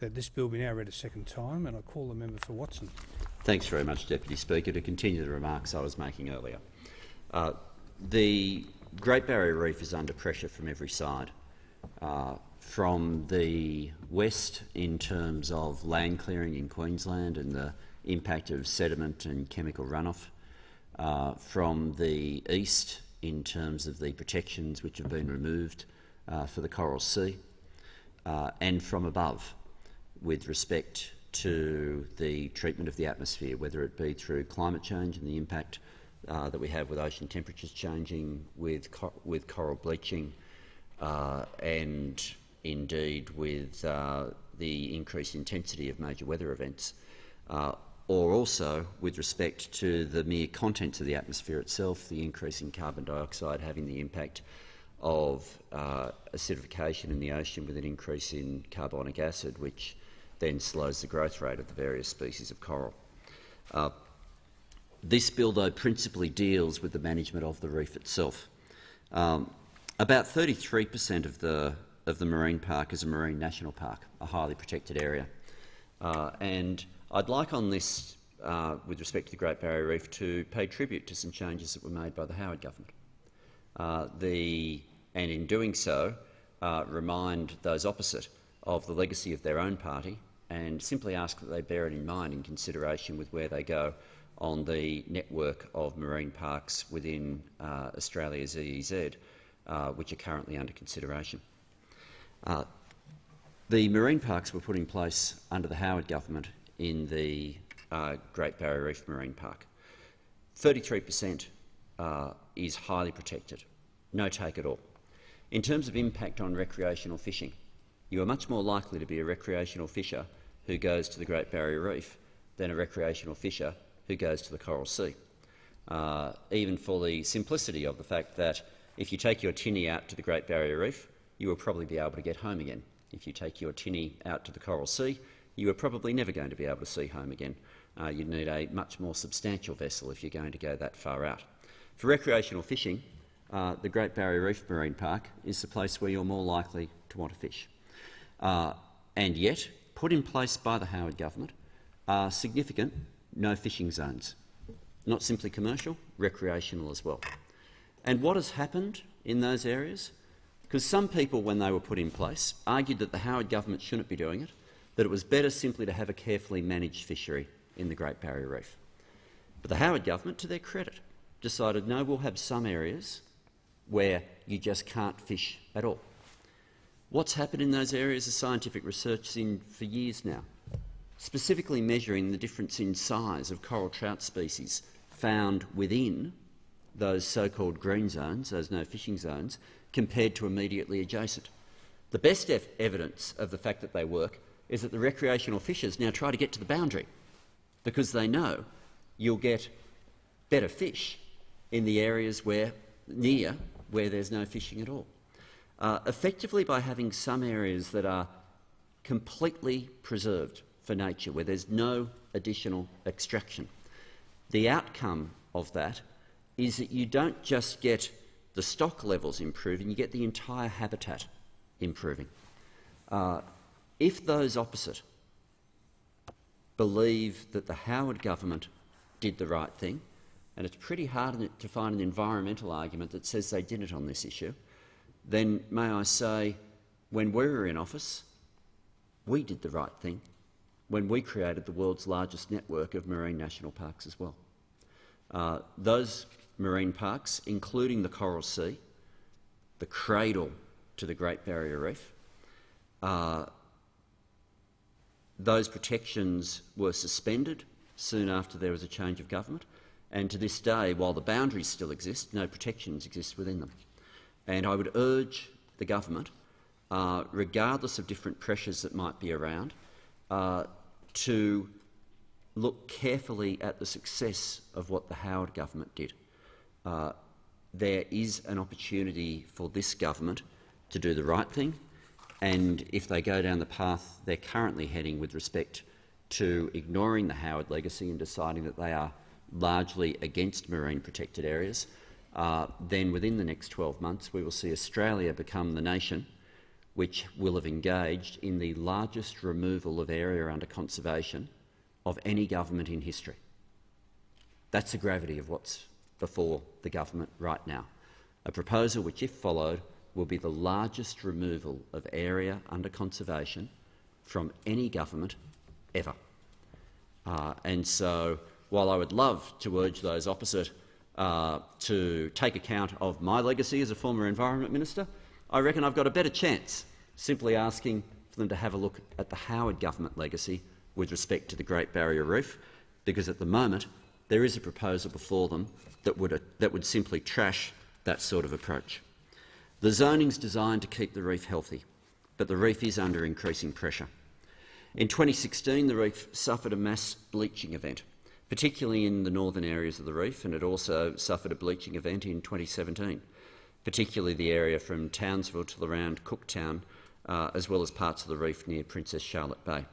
that this bill be now read a second time, and I call the member for Watson. Thanks very much, Deputy Speaker. To continue the remarks I was making earlier, the Great Barrier Reef is under pressure from every side. From the west in terms of land clearing in Queensland and the impact of sediment and chemical runoff, from the east in terms of the protections which have been removed for the Coral Sea, and from above with respect to the treatment of the atmosphere, whether it be through climate change and the impact that we have with ocean temperatures changing, with coral bleaching, and indeed with the increased intensity of major weather events, or also with respect to the mere contents of the atmosphere itself, the increase in carbon dioxide having the impact of acidification in the ocean with an increase in carbonic acid, which then slows the growth rate of the various species of coral. This bill, though, principally deals with the management of the reef itself. About 33% of the marine park is a marine national park, a highly protected area. And I'd like on this, with respect to the Great Barrier Reef, to pay tribute to some changes that were made by the Howard government. And in doing so, remind those opposite of the legacy of their own party and simply ask that they bear it in mind in consideration with where they go on the network of marine parks within Australia's EEZ, which are currently under consideration. The marine parks were put in place under the Howard government in the Great Barrier Reef Marine Park. 33% is highly protected, no take at all. In terms of impact on recreational fishing, you are much more likely to be a recreational fisher who goes to the Great Barrier Reef than a recreational fisher who goes to the Coral Sea. Even for the simplicity of the fact that if you take your tinny out to the Great Barrier Reef, you will probably be able to get home again. If you take your tinny out to the Coral Sea, you are probably never going to be able to see home again. You'd need a much more substantial vessel if you're going to go that far out. For recreational fishing, the Great Barrier Reef Marine Park is the place where you're more likely to want to fish. And yet, put in place by the Howard government are significant no fishing zones, not simply commercial, recreational as well. And what has happened in those areas? Because some people, when they were put in place, argued that the Howard government shouldn't be doing it, that it was better simply to have a carefully managed fishery in the Great Barrier Reef. But the Howard government, to their credit, decided, no, we'll have some areas where you just can't fish at all. What's happened in those areas is scientific research for years now, specifically measuring the difference in size of coral trout species found within those so-called green zones, those no fishing zones, compared to immediately adjacent. The best evidence of the fact that they work is that the recreational fishers now try to get to the boundary because they know you'll get better fish in the areas where there's no fishing at all. Effectively, by having some areas that are completely preserved for nature, where there's no additional extraction, the outcome of that is that you don't just get the stock levels improving, you get the entire habitat improving. If those opposite believe that the Howard government did the right thing, and it's pretty hard to find an environmental argument that says they did it on this issue, then may I say, when we were in office, we did the right thing when we created the world's largest network of marine national parks as well. Those marine parks, including the Coral Sea, the cradle to the Great Barrier Reef, those protections were suspended soon after there was a change of government, and to this day, while the boundaries still exist, no protections exist within them. And I would urge the government, regardless of different pressures that might be around, to look carefully at the success of what the Howard government did. There is an opportunity for this government to do the right thing, and if they go down the path they're currently heading with respect to ignoring the Howard legacy and deciding that they are largely against marine protected areas, then within the next 12 months we will see Australia become the nation which will have engaged in the largest removal of area under conservation of any government in history. That's the gravity of what's before the government right now. A proposal which, if followed, will be the largest removal of area under conservation from any government ever. And so, while I would love to urge those opposite to take account of my legacy as a former Environment Minister, I reckon I've got a better chance simply asking for them to have a look at the Howard government legacy with respect to the Great Barrier Reef, because at the moment there is a proposal before them that would simply trash that sort of approach. The zoning's designed to keep the reef healthy, but the reef is under increasing pressure. In 2016, the reef suffered a mass bleaching event, particularly in the northern areas of the reef, and it also suffered a bleaching event in 2017, particularly the area from Townsville to around Cooktown, as well as parts of the reef near Princess Charlotte Bay.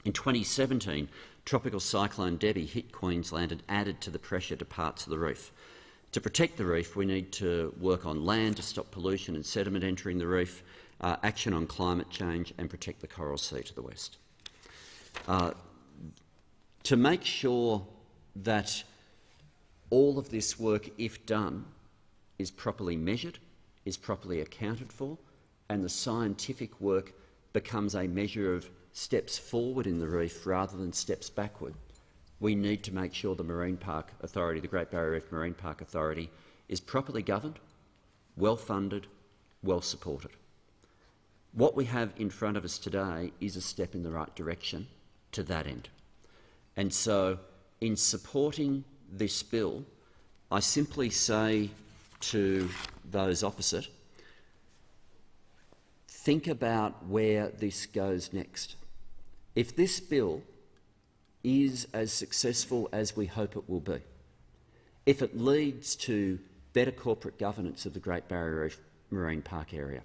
In 2017, Tropical Cyclone Debbie hit Queensland and added to the pressure to parts of the reef. To protect the reef, we need to work on land to stop pollution and sediment entering the reef, action on climate change, and protect the Coral Sea to the west. To make sure that all of this work, if done, is properly measured, is properly accounted for, and the scientific work becomes a measure of steps forward in the reef rather than steps backward, we need to make sure the Marine Park Authority, the Great Barrier Reef Marine Park Authority, is properly governed, well-funded, well-supported. What we have in front of us today is a step in the right direction to that end. And so, in supporting this bill, I simply say to those opposite, think about where this goes next. If this bill is as successful as we hope it will be, if it leads to better corporate governance of the Great Barrier Reef Marine Park area,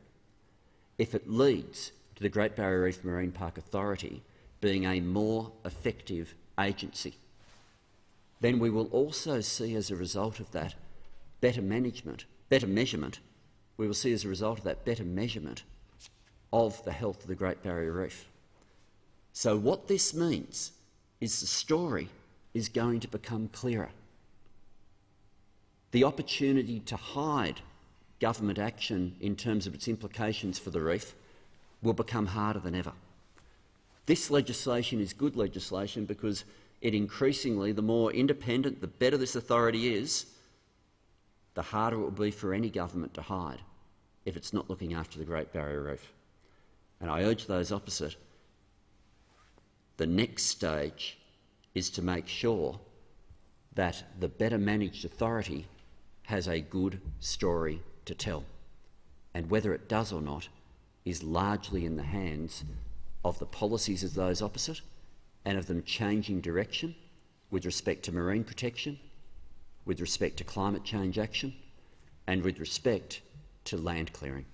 if it leads to the Great Barrier Reef Marine Park Authority being a more effective agency, then we will also see as a result of that better measurement. We will see as a result of that better measurement of the health of the Great Barrier Reef. So what this means is the story is going to become clearer. The opportunity to hide government action in terms of its implications for the reef will become harder than ever. This legislation is good legislation because it increasingly, the more independent, the better this authority is, the harder it will be for any government to hide if it's not looking after the Great Barrier Reef. And I urge those opposite, the next stage is to make sure that the better managed authority has a good story to tell. And whether it does or not is largely in the hands of the policies of those opposite and of them changing direction with respect to marine protection, with respect to climate change action, and with respect to land clearing.